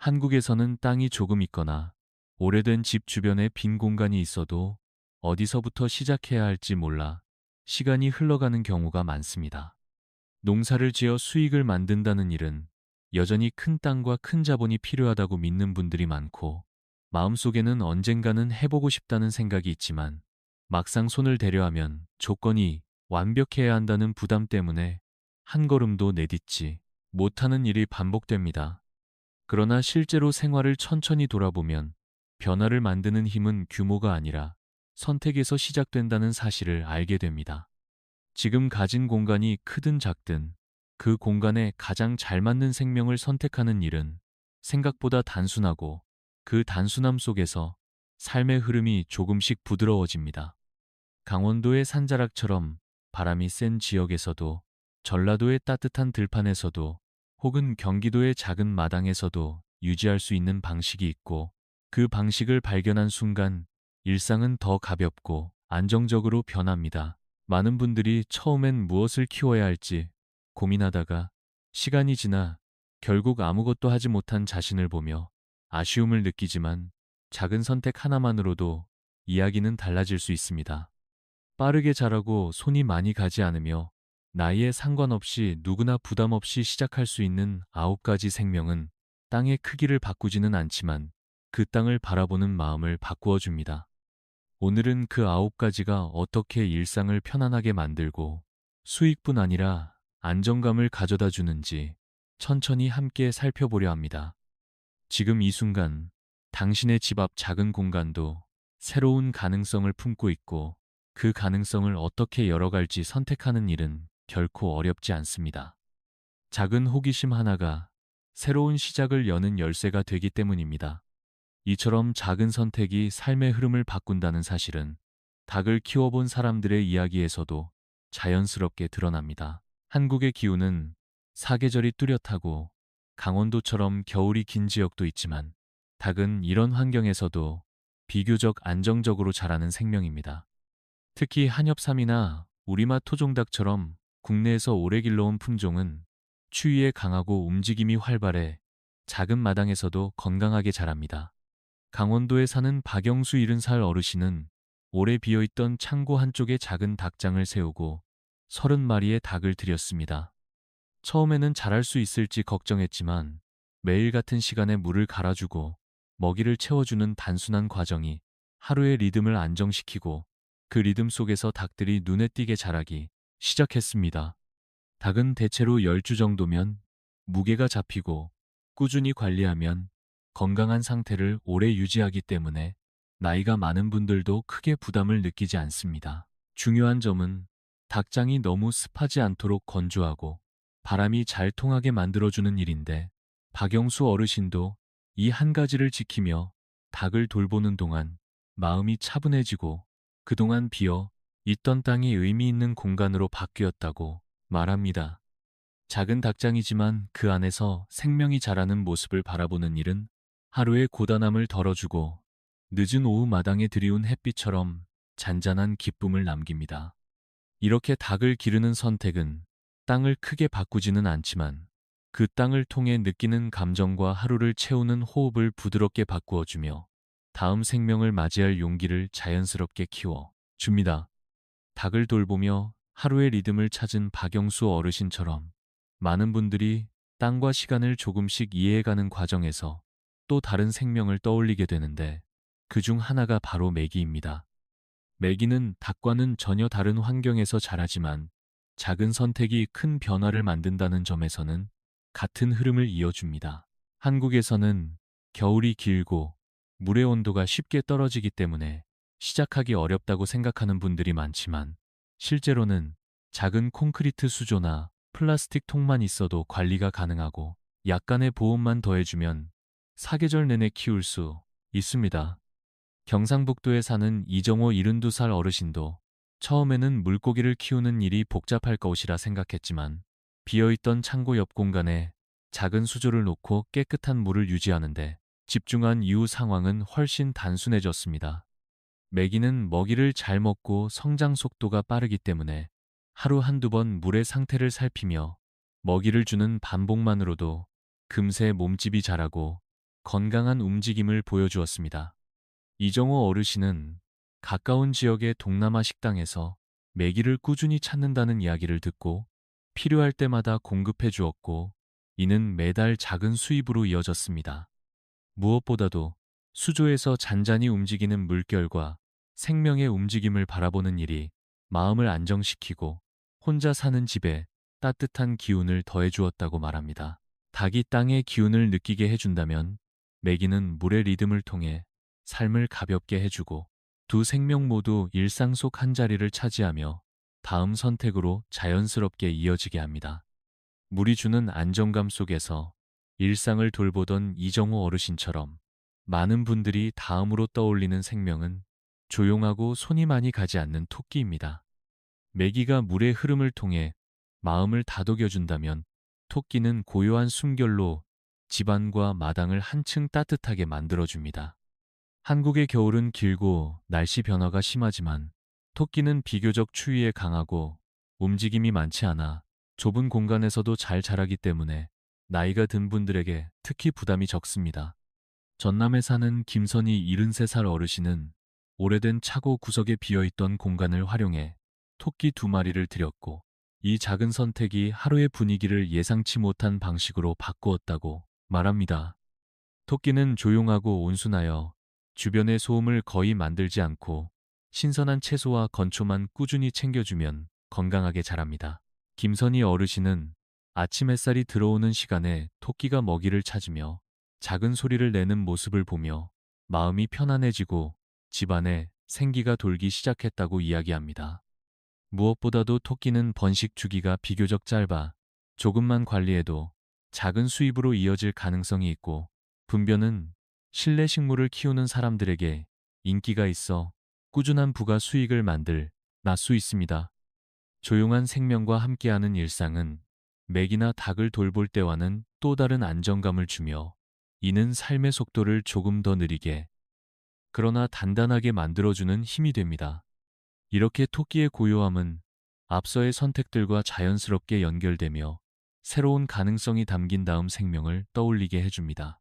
한국에서는 땅이 조금 있거나 오래된 집 주변에 빈 공간이 있어도 어디서부터 시작해야 할지 몰라 시간이 흘러가는 경우가 많습니다. 농사를 지어 수익을 만든다는 일은 여전히 큰 땅과 큰 자본이 필요하다고 믿는 분들이 많고, 마음속에는 언젠가는 해보고 싶다는 생각이 있지만 막상 손을 대려 하면 조건이 완벽해야 한다는 부담 때문에 한 걸음도 내딛지 못하는 일이 반복됩니다. 그러나 실제로 생활을 천천히 돌아보면 변화를 만드는 힘은 규모가 아니라 선택에서 시작된다는 사실을 알게 됩니다. 지금 가진 공간이 크든 작든 그 공간에 가장 잘 맞는 생명을 선택하는 일은 생각보다 단순하고, 그 단순함 속에서 삶의 흐름이 조금씩 부드러워집니다. 강원도의 산자락처럼 바람이 센 지역에서도, 전라도의 따뜻한 들판에서도, 혹은 경기도의 작은 마당에서도 유지할 수 있는 방식이 있고, 그 방식을 발견한 순간 일상은 더 가볍고 안정적으로 변합니다. 많은 분들이 처음엔 무엇을 키워야 할지 고민하다가 시간이 지나 결국 아무것도 하지 못한 자신을 보며 아쉬움을 느끼지만, 작은 선택 하나만으로도 이야기는 달라질 수 있습니다. 빠르게 자라고 손이 많이 가지 않으며 나이에 상관없이 누구나 부담 없이 시작할 수 있는 9가지 생명은 땅의 크기를 바꾸지는 않지만 그 땅을 바라보는 마음을 바꾸어 줍니다. 오늘은 그 9가지가 어떻게 일상을 편안하게 만들고 수익뿐 아니라 안정감을 가져다 주는지 천천히 함께 살펴보려 합니다. 지금 이 순간 당신의 집 앞 작은 공간도 새로운 가능성을 품고 있고, 그 가능성을 어떻게 열어갈지 선택하는 일은 결코 어렵지 않습니다. 작은 호기심 하나가 새로운 시작을 여는 열쇠가 되기 때문입니다. 이처럼 작은 선택이 삶의 흐름을 바꾼다는 사실은 닭을 키워본 사람들의 이야기에서도 자연스럽게 드러납니다. 한국의 기후는 사계절이 뚜렷하고 강원도처럼 겨울이 긴 지역도 있지만, 닭은 이런 환경에서도 비교적 안정적으로 자라는 생명입니다. 특히 한엽삼이나 우리맛 토종닭처럼 국내에서 오래 길러온 품종은 추위에 강하고 움직임이 활발해 작은 마당에서도 건강하게 자랍니다. 강원도에 사는 박영수 70살 어르신은 오래 비어있던 창고 한쪽에 작은 닭장을 세우고 30마리의 닭을 들였습니다. 처음에는 잘할 수 있을지 걱정했지만 매일 같은 시간에 물을 갈아주고 먹이를 채워주는 단순한 과정이 하루의 리듬을 안정시키고, 그 리듬 속에서 닭들이 눈에 띄게 자라기 시작했습니다. 닭은 대체로 10주 정도면 무게가 잡히고, 꾸준히 관리하면 건강한 상태를 오래 유지하기 때문에 나이가 많은 분들도 크게 부담을 느끼지 않습니다. 중요한 점은 닭장이 너무 습하지 않도록 건조하고 바람이 잘 통하게 만들어주는 일인데, 박영수 어르신도 이 한 가지를 지키며 닭을 돌보는 동안 마음이 차분해지고 그동안 비어 있던 땅이 의미 있는 공간으로 바뀌었다고 말합니다. 작은 닭장이지만 그 안에서 생명이 자라는 모습을 바라보는 일은 하루의 고단함을 덜어주고 늦은 오후 마당에 드리운 햇빛처럼 잔잔한 기쁨을 남깁니다. 이렇게 닭을 기르는 선택은 땅을 크게 바꾸지는 않지만 그 땅을 통해 느끼는 감정과 하루를 채우는 호흡을 부드럽게 바꾸어주며 다음 생명을 맞이할 용기를 자연스럽게 키워 줍니다. 닭을 돌보며 하루의 리듬을 찾은 박영수 어르신처럼 많은 분들이 땅과 시간을 조금씩 이해해가는 과정에서 또 다른 생명을 떠올리게 되는데, 그 중 하나가 바로 메기입니다. 메기는 닭과는 전혀 다른 환경에서 자라지만 작은 선택이 큰 변화를 만든다는 점에서는 같은 흐름을 이어줍니다. 한국에서는 겨울이 길고 물의 온도가 쉽게 떨어지기 때문에 시작하기 어렵다고 생각하는 분들이 많지만, 실제로는 작은 콘크리트 수조나 플라스틱 통만 있어도 관리가 가능하고 약간의 보온만 더해주면 사계절 내내 키울 수 있습니다. 경상북도에 사는 이정호 72살 어르신도 처음에는 물고기를 키우는 일이 복잡할 것이라 생각했지만, 비어있던 창고 옆 공간에 작은 수조를 놓고 깨끗한 물을 유지하는데 집중한 이후 상황은 훨씬 단순해졌습니다. 메기는 먹이를 잘 먹고 성장 속도가 빠르기 때문에 하루 한두 번 물의 상태를 살피며 먹이를 주는 반복만으로도 금세 몸집이 자라고 건강한 움직임을 보여주었습니다. 이정호 어르신은 가까운 지역의 동남아 식당에서 메기를 꾸준히 찾는다는 이야기를 듣고 필요할 때마다 공급해 주었고, 이는 매달 작은 수입으로 이어졌습니다. 무엇보다도 수조에서 잔잔히 움직이는 물결과 생명의 움직임을 바라보는 일이 마음을 안정시키고 혼자 사는 집에 따뜻한 기운을 더해 주었다고 말합니다. 닭이 땅의 기운을 느끼게 해준다면 메기는 물의 리듬을 통해 삶을 가볍게 해주고, 두 생명 모두 일상 속 한 자리를 차지하며 다음 선택으로 자연스럽게 이어지게 합니다. 물이 주는 안정감 속에서 일상을 돌보던 이정호 어르신처럼 많은 분들이 다음으로 떠올리는 생명은 조용하고 손이 많이 가지 않는 토끼입니다. 메기가 물의 흐름을 통해 마음을 다독여준다면 토끼는 고요한 숨결로 집안과 마당을 한층 따뜻하게 만들어줍니다. 한국의 겨울은 길고 날씨 변화가 심하지만 토끼는 비교적 추위에 강하고 움직임이 많지 않아 좁은 공간에서도 잘 자라기 때문에 나이가 든 분들에게 특히 부담이 적습니다. 전남에 사는 김선희 73살 어르신은 오래된 차고 구석에 비어있던 공간을 활용해 토끼 2마리를 들였고, 이 작은 선택이 하루의 분위기를 예상치 못한 방식으로 바꾸었다고 말합니다. 토끼는 조용하고 온순하여 주변의 소음을 거의 만들지 않고 신선한 채소와 건초만 꾸준히 챙겨주면 건강하게 자랍니다. 김선희 어르신은 아침 햇살이 들어오는 시간에 토끼가 먹이를 찾으며 작은 소리를 내는 모습을 보며 마음이 편안해지고 집안에 생기가 돌기 시작했다고 이야기합니다. 무엇보다도 토끼는 번식 주기가 비교적 짧아 조금만 관리해도 작은 수입으로 이어질 가능성이 있고, 분변은 실내 식물을 키우는 사람들에게 인기가 있어 꾸준한 부가 수익을 날 수 있습니다. 조용한 생명과 함께하는 일상은 맥이나 닭을 돌볼 때와는 또 다른 안정감을 주며, 이는 삶의 속도를 조금 더 느리게 그러나 단단하게 만들어주는 힘이 됩니다. 이렇게 토끼의 고요함은 앞서의 선택들과 자연스럽게 연결되며 새로운 가능성이 담긴 다음 생명을 떠올리게 해줍니다.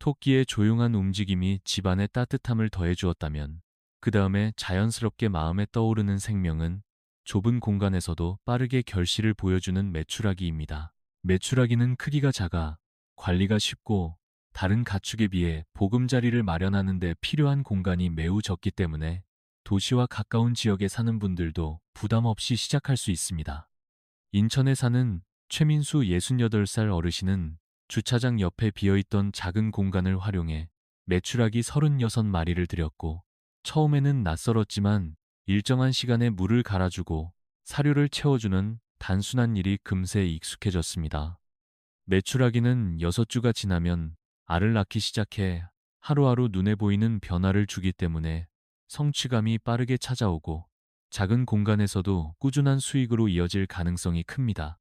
토끼의 조용한 움직임이 집안에 따뜻함을 더해주었다면 그 다음에 자연스럽게 마음에 떠오르는 생명은 좁은 공간에서도 빠르게 결실을 보여주는 메추라기입니다. 메추라기는 크기가 작아 관리가 쉽고 다른 가축에 비해 보금자리를 마련하는 데 필요한 공간이 매우 적기 때문에 도시와 가까운 지역에 사는 분들도 부담 없이 시작할 수 있습니다. 인천에 사는 최민수 68살 어르신은 주차장 옆에 비어있던 작은 공간을 활용해 메추라기 36마리를 들였고, 처음에는 낯설었지만 일정한 시간에 물을 갈아주고 사료를 채워주는 단순한 일이 금세 익숙해졌습니다. 메추라기는 6주가 지나면 알을 낳기 시작해 하루하루 눈에 보이는 변화를 주기 때문에 성취감이 빠르게 찾아오고 작은 공간에서도 꾸준한 수익으로 이어질 가능성이 큽니다.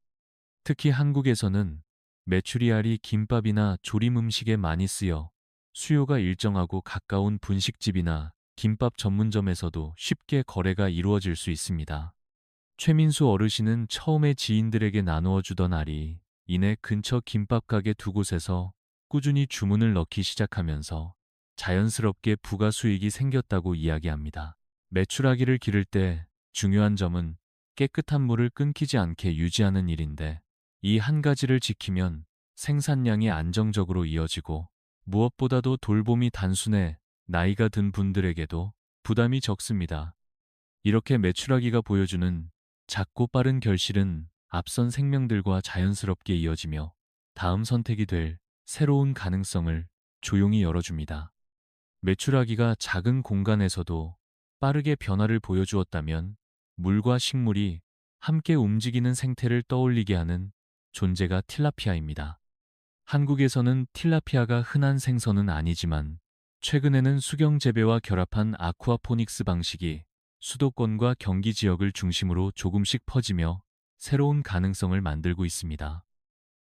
특히 한국에서는 메추리알이 김밥이나 조림 음식에 많이 쓰여 수요가 일정하고 가까운 분식집이나 김밥 전문점에서도 쉽게 거래가 이루어질 수 있습니다. 최민수 어르신은 처음에 지인들에게 나누어 주던 알이 이내 근처 김밥 가게 2곳에서 꾸준히 주문을 넣기 시작하면서 자연스럽게 부가 수익이 생겼다고 이야기합니다. 메추라기를 기를 때 중요한 점은 깨끗한 물을 끊기지 않게 유지하는 일인데, 이 한 가지를 지키면 생산량이 안정적으로 이어지고 무엇보다도 돌봄이 단순해 나이가 든 분들에게도 부담이 적습니다. 이렇게 메추라기가 보여주는 작고 빠른 결실은 앞선 생명들과 자연스럽게 이어지며 다음 선택이 될 새로운 가능성을 조용히 열어줍니다. 메추라기가 작은 공간에서도 빠르게 변화를 보여주었다면 물과 식물이 함께 움직이는 생태를 떠올리게 하는 존재가 틸라피아입니다. 한국에서는 틸라피아가 흔한 생선은 아니지만 최근에는 수경 재배와 결합한 아쿠아포닉스 방식이 수도권과 경기 지역을 중심으로 조금씩 퍼지며 새로운 가능성을 만들고 있습니다.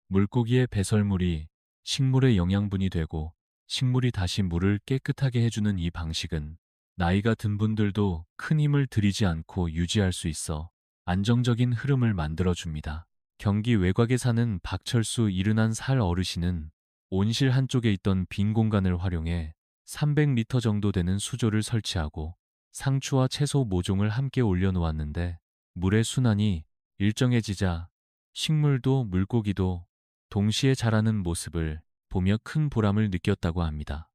물고기의 배설물이 식물의 영양분이 되고 식물이 다시 물을 깨끗하게 해주는 이 방식은 나이가 든 분들도 큰 힘을 들이지 않고 유지할 수 있어 안정적인 흐름을 만들어줍니다. 경기 외곽에 사는 박철수 74살 어르신은 온실 한쪽에 있던 빈 공간을 활용해 300리터 정도 되는 수조를 설치하고 상추와 채소 모종을 함께 올려놓았는데 물의 순환이 일정해지자 식물도 물고기도 동시에 자라는 모습을 보며 큰 보람을 느꼈다고 합니다.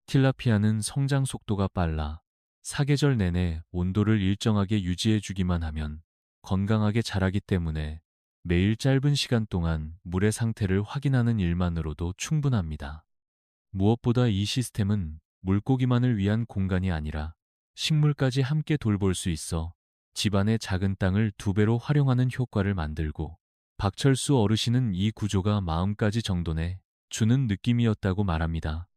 틸라피아는 성장 속도가 빨라 사계절 내내 온도를 일정하게 유지해주기만 하면 건강하게 자라기 때문에 매일 짧은 시간 동안 물의 상태를 확인하는 일만으로도 충분합니다. 무엇보다 이 시스템은 물고기만을 위한 공간이 아니라 식물까지 함께 돌볼 수 있어 집안의 작은 땅을 2배로 활용하는 효과를 만들고, 박철수 어르신은 이 구조가 마음까지 정돈해 주는 느낌이었다고 말합니다.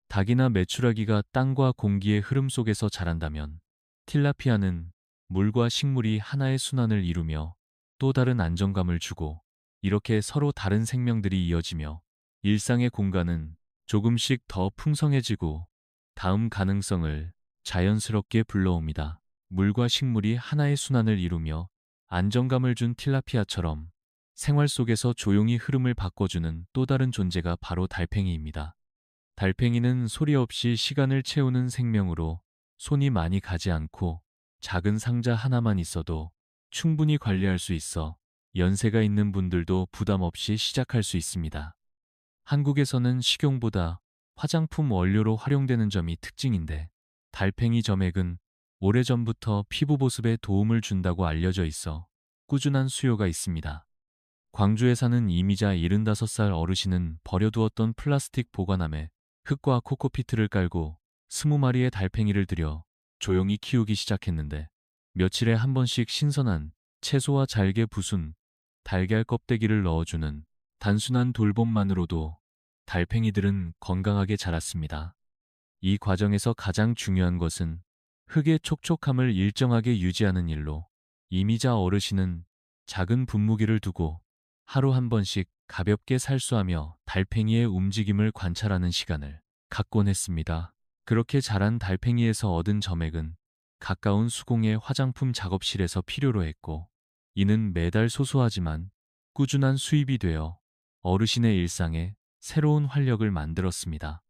닭이나 메추라기가 땅과 공기의 흐름 속에서 자란다면 틸라피아는 물과 식물이 하나의 순환을 이루며 또 다른 안정감을 주고, 이렇게 서로 다른 생명들이 이어지며 일상의 공간은 조금씩 더 풍성해지고 다음 가능성을 자연스럽게 불러옵니다. 물과 식물이 하나의 순환을 이루며 안정감을 준 틸라피아처럼 생활 속에서 조용히 흐름을 바꿔주는 또 다른 존재가 바로 달팽이입니다. 달팽이는 소리 없이 시간을 채우는 생명으로 손이 많이 가지 않고 작은 상자 하나만 있어도 충분히 관리할 수 있어 연세가 있는 분들도 부담 없이 시작할 수 있습니다. 한국에서는 식용보다 화장품 원료로 활용되는 점이 특징인데, 달팽이 점액은 오래전부터 피부 보습에 도움을 준다고 알려져 있어 꾸준한 수요가 있습니다. 광주에 사는 이미자 75살 어르신은 버려두었던 플라스틱 보관함에 흙과 코코피트를 깔고 20마리의 달팽이를 들여 조용히 키우기 시작했는데, 며칠에 한 번씩 신선한 채소와 잘게 부순 달걀 껍데기를 넣어주는 단순한 돌봄만으로도 달팽이들은 건강하게 자랐습니다. 이 과정에서 가장 중요한 것은 흙의 촉촉함을 일정하게 유지하는 일로, 이미자 어르신은 작은 분무기를 두고 하루 한 번씩 가볍게 살수하며 달팽이의 움직임을 관찰하는 시간을 갖곤 했습니다. 그렇게 자란 달팽이에서 얻은 점액은 가까운 수공예 화장품 작업실에서 필요로 했고, 이는 매달 소소하지만 꾸준한 수입이 되어 어르신의 일상에 새로운 활력을 만들었습니다.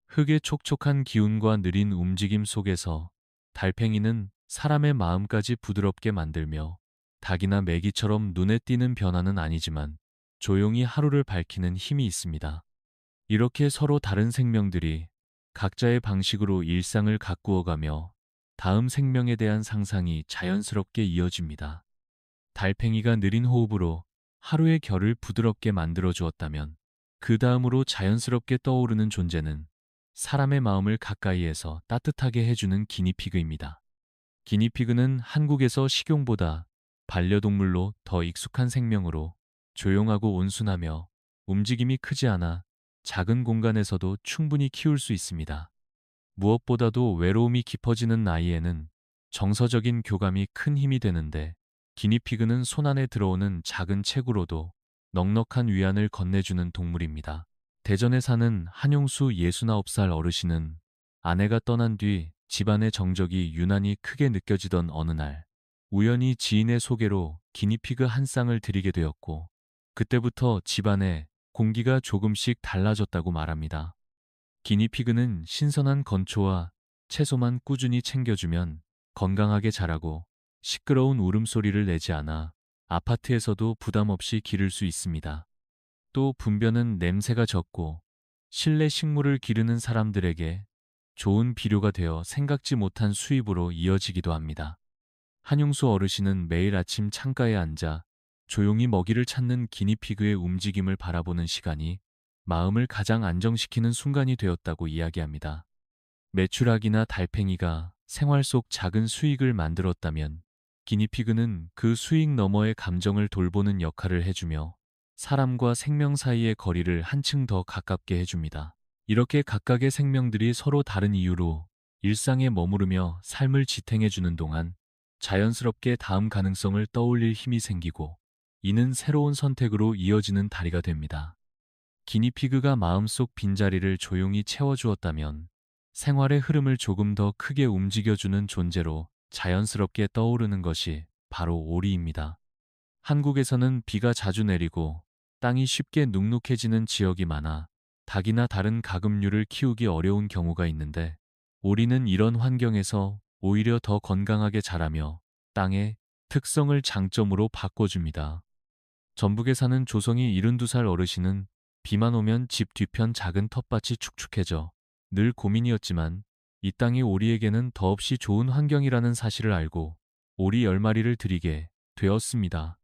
흙의 촉촉한 기운과 느린 움직임 속에서 달팽이는 사람의 마음까지 부드럽게 만들며, 닭이나 메기처럼 눈에 띄는 변화는 아니지만 조용히 하루를 밝히는 힘이 있습니다. 이렇게 서로 다른 생명들이 각자의 방식으로 일상을 가꾸어가며 다음 생명에 대한 상상이 자연스럽게 이어집니다. 달팽이가 느린 호흡으로 하루의 결을 부드럽게 만들어 주었다면, 그 다음으로 자연스럽게 떠오르는 존재는 사람의 마음을 가까이에서 따뜻하게 해주는 기니피그입니다. 기니피그는 한국에서 식용보다 반려동물로 더 익숙한 생명으로 조용하고 온순하며 움직임이 크지 않아 작은 공간에서도 충분히 키울 수 있습니다. 무엇보다도 외로움이 깊어지는 나이에는 정서적인 교감이 큰 힘이 되는데, 기니피그는 손안에 들어오는 작은 책으로도 넉넉한 위안을 건네주는 동물입니다. 대전에 사는 한용수 69살 어르신은 아내가 떠난 뒤 집안의 정적이 유난히 크게 느껴지던 어느 날, 우연히 지인의 소개로 기니피그 한 쌍을 드리게 되었고, 그때부터 집안의 공기가 조금씩 달라졌다고 말합니다. 기니피그는 신선한 건초와 채소만 꾸준히 챙겨주면 건강하게 자라고, 시끄러운 울음소리를 내지 않아 아파트에서도 부담 없이 기를 수 있습니다. 또 분변은 냄새가 적고 실내 식물을 기르는 사람들에게 좋은 비료가 되어 생각지 못한 수입으로 이어지기도 합니다. 한용수 어르신은 매일 아침 창가에 앉아 조용히 먹이를 찾는 기니피그의 움직임을 바라보는 시간이 마음을 가장 안정시키는 순간이 되었다고 이야기합니다. 메추라기나 달팽이가 생활 속 작은 수익을 만들었다면, 기니피그는 그 수익 너머의 감정을 돌보는 역할을 해주며 사람과 생명 사이의 거리를 한층 더 가깝게 해줍니다. 이렇게 각각의 생명들이 서로 다른 이유로 일상에 머무르며 삶을 지탱해주는 동안 자연스럽게 다음 가능성을 떠올릴 힘이 생기고, 이는 새로운 선택으로 이어지는 다리가 됩니다. 기니피그가 마음속 빈자리를 조용히 채워주었다면, 생활의 흐름을 조금 더 크게 움직여주는 존재로 자연스럽게 떠오르는 것이 바로 오리입니다. 한국에서는 비가 자주 내리고 땅이 쉽게 눅눅해지는 지역이 많아 닭이나 다른 가금류를 키우기 어려운 경우가 있는데 오리는 이런 환경에서 오히려 더 건강하게 자라며 땅의 특성을 장점으로 바꿔줍니다. 전북에 사는 조성이 72살 어르신은 비만 오면 집 뒤편 작은 텃밭이 축축해져 늘 고민이었지만 이 땅이 오리에게는 더없이 좋은 환경이라는 사실을 알고 오리 10마리를 들이게 되었습니다.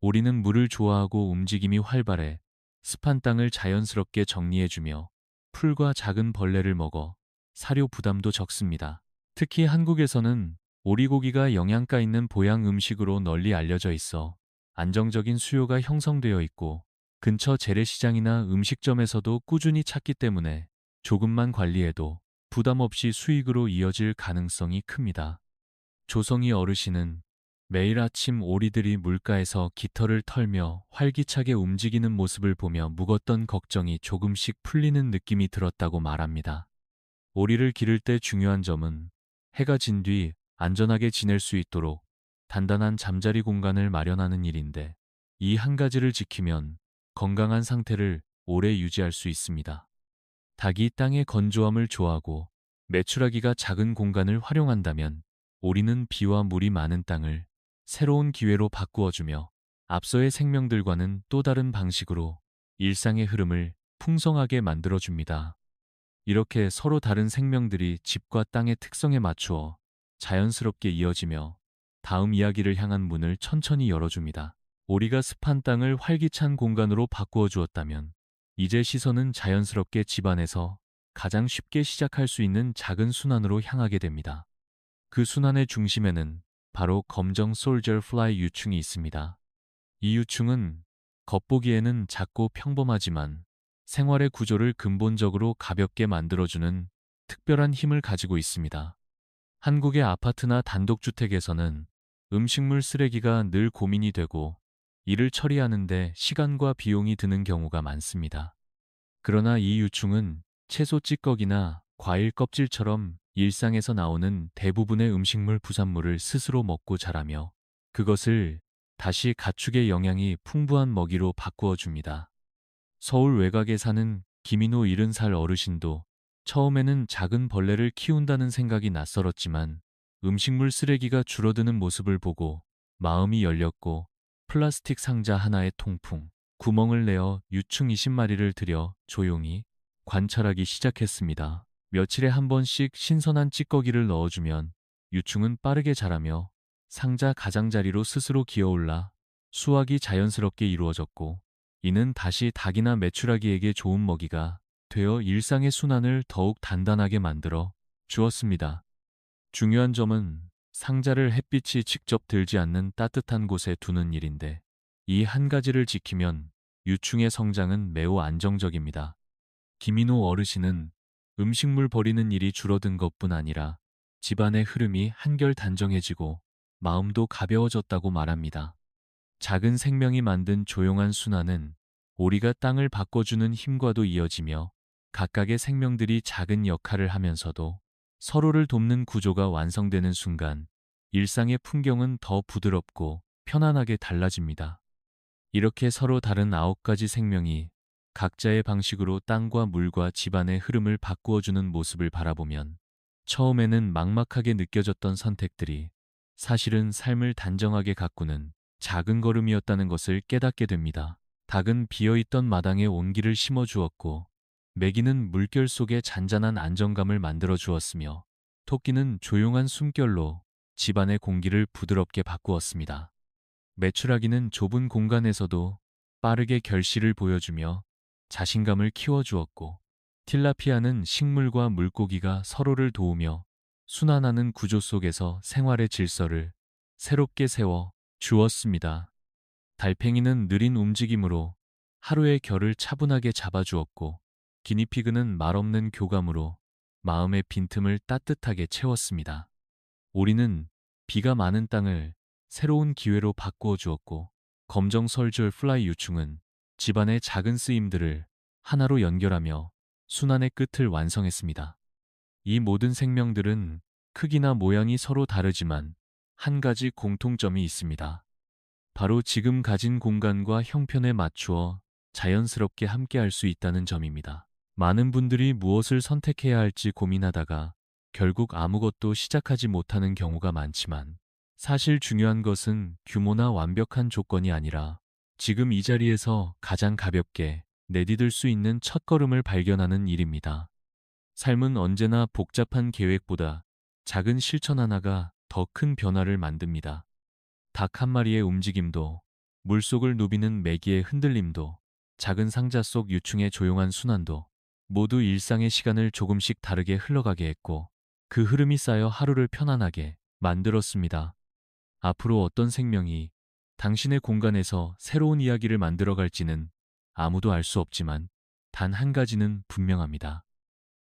오리는 물을 좋아하고 움직임이 활발해 습한 땅을 자연스럽게 정리해주며 풀과 작은 벌레를 먹어 사료 부담도 적습니다. 특히 한국에서는 오리고기가 영양가 있는 보양 음식으로 널리 알려져 있어 안정적인 수요가 형성되어 있고 근처 재래시장이나 음식점에서도 꾸준히 찾기 때문에 조금만 관리해도 부담 없이 수익으로 이어질 가능성이 큽니다. 조성희 어르신은 매일 아침 오리들이 물가에서 깃털을 털며 활기차게 움직이는 모습을 보며 묵었던 걱정이 조금씩 풀리는 느낌이 들었다고 말합니다. 오리를 기를 때 중요한 점은 해가 진 뒤 안전하게 지낼 수 있도록 단단한 잠자리 공간을 마련하는 일인데 이 한 가지를 지키면 건강한 상태를 오래 유지할 수 있습니다. 닭이 땅의 건조함을 좋아하고 메추라기가 작은 공간을 활용한다면 오리는 비와 물이 많은 땅을 새로운 기회로 바꾸어주며 앞서의 생명들과는 또 다른 방식으로 일상의 흐름을 풍성하게 만들어줍니다. 이렇게 서로 다른 생명들이 집과 땅의 특성에 맞추어 자연스럽게 이어지며 다음 이야기를 향한 문을 천천히 열어줍니다. 오리가 습한 땅을 활기찬 공간으로 바꾸어 주었다면 이제 시선은 자연스럽게 집안에서 가장 쉽게 시작할 수 있는 작은 순환으로 향하게 됩니다. 그 순환의 중심에는 바로 검정 솔저 플라이 유충이 있습니다. 이 유충은 겉보기에는 작고 평범하지만 생활의 구조를 근본적으로 가볍게 만들어주는 특별한 힘을 가지고 있습니다. 한국의 아파트나 단독주택에서는 음식물 쓰레기가 늘 고민이 되고 이를 처리하는데 시간과 비용이 드는 경우가 많습니다. 그러나 이 유충은 채소 찌꺼기나 과일 껍질처럼 일상에서 나오는 대부분의 음식물 부산물을 스스로 먹고 자라며 그것을 다시 가축의 영양이 풍부한 먹이로 바꾸어 줍니다. 서울 외곽에 사는 김인호 70살 어르신도 처음에는 작은 벌레를 키운다는 생각이 낯설었지만 음식물 쓰레기가 줄어드는 모습을 보고 마음이 열렸고 플라스틱 상자 하나에 통풍, 구멍을 내어 유충 20마리를 들여 조용히 관찰하기 시작했습니다. 며칠에 한 번씩 신선한 찌꺼기를 넣어주면 유충은 빠르게 자라며 상자 가장자리로 스스로 기어올라 수확이 자연스럽게 이루어졌고 이는 다시 닭이나 메추라기에게 좋은 먹이가 되어 일상의 순환을 더욱 단단하게 만들어 주었습니다. 중요한 점은 상자를 햇빛이 직접 들지 않는 따뜻한 곳에 두는 일인데 이 한 가지를 지키면 유충의 성장은 매우 안정적입니다. 김인호 어르신은 음식물 버리는 일이 줄어든 것뿐 아니라 집안의 흐름이 한결 단정해지고 마음도 가벼워졌다고 말합니다. 작은 생명이 만든 조용한 순환은 오리가 땅을 바꿔주는 힘과도 이어지며 각각의 생명들이 작은 역할을 하면서도 서로를 돕는 구조가 완성되는 순간 일상의 풍경은 더 부드럽고 편안하게 달라집니다. 이렇게 서로 다른 9가지 생명이 각자의 방식으로 땅과 물과 집안의 흐름을 바꾸어주는 모습을 바라보면 처음에는 막막하게 느껴졌던 선택들이 사실은 삶을 단정하게 가꾸는 작은 걸음이었다는 것을 깨닫게 됩니다. 닭은 비어있던 마당에 온기를 심어주었고 메기는 물결 속에 잔잔한 안정감을 만들어 주었으며 토끼는 조용한 숨결로 집안의 공기를 부드럽게 바꾸었습니다. 메추라기는 좁은 공간에서도 빠르게 결실을 보여주며 자신감을 키워주었고 틸라피아는 식물과 물고기가 서로를 도우며 순환하는 구조 속에서 생활의 질서를 새롭게 세워 주었습니다. 달팽이는 느린 움직임으로 하루의 결을 차분하게 잡아주었고 기니피그는 말없는 교감으로 마음의 빈틈을 따뜻하게 채웠습니다. 오리는 비가 많은 땅을 새로운 기회로 바꾸어 주었고 검정 설줄 플라이 유충은 집안의 작은 쓰임들을 하나로 연결하며 순환의 끝을 완성했습니다. 이 모든 생명들은 크기나 모양이 서로 다르지만 한 가지 공통점이 있습니다. 바로 지금 가진 공간과 형편에 맞추어 자연스럽게 함께할 수 있다는 점입니다. 많은 분들이 무엇을 선택해야 할지 고민하다가 결국 아무것도 시작하지 못하는 경우가 많지만, 사실 중요한 것은 규모나 완벽한 조건이 아니라 지금 이 자리에서 가장 가볍게 내디딜 수 있는 첫걸음을 발견하는 일입니다. 삶은 언제나 복잡한 계획보다 작은 실천 하나가 더 큰 변화를 만듭니다. 닭 한 마리의 움직임도, 물속을 누비는 메기의 흔들림도, 작은 상자 속 유충의 조용한 순환도 모두 일상의 시간을 조금씩 다르게 흘러가게 했고, 그 흐름이 쌓여 하루를 편안하게 만들었습니다. 앞으로 어떤 생명이 당신의 공간에서 새로운 이야기를 만들어갈지는 아무도 알 수 없지만, 단 한 가지는 분명합니다.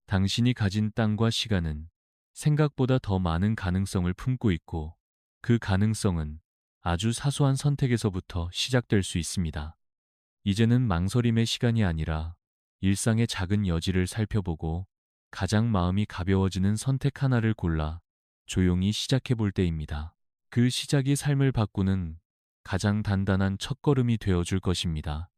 당신이 가진 땅과 시간은 생각보다 더 많은 가능성을 품고 있고, 그 가능성은 아주 사소한 선택에서부터 시작될 수 있습니다. 이제는 망설임의 시간이 아니라 일상의 작은 여지를 살펴보고 가장 마음이 가벼워지는 선택 하나를 골라 조용히 시작해 볼 때입니다. 그 시작이 삶을 바꾸는 가장 단단한 첫걸음이 되어 줄 것입니다.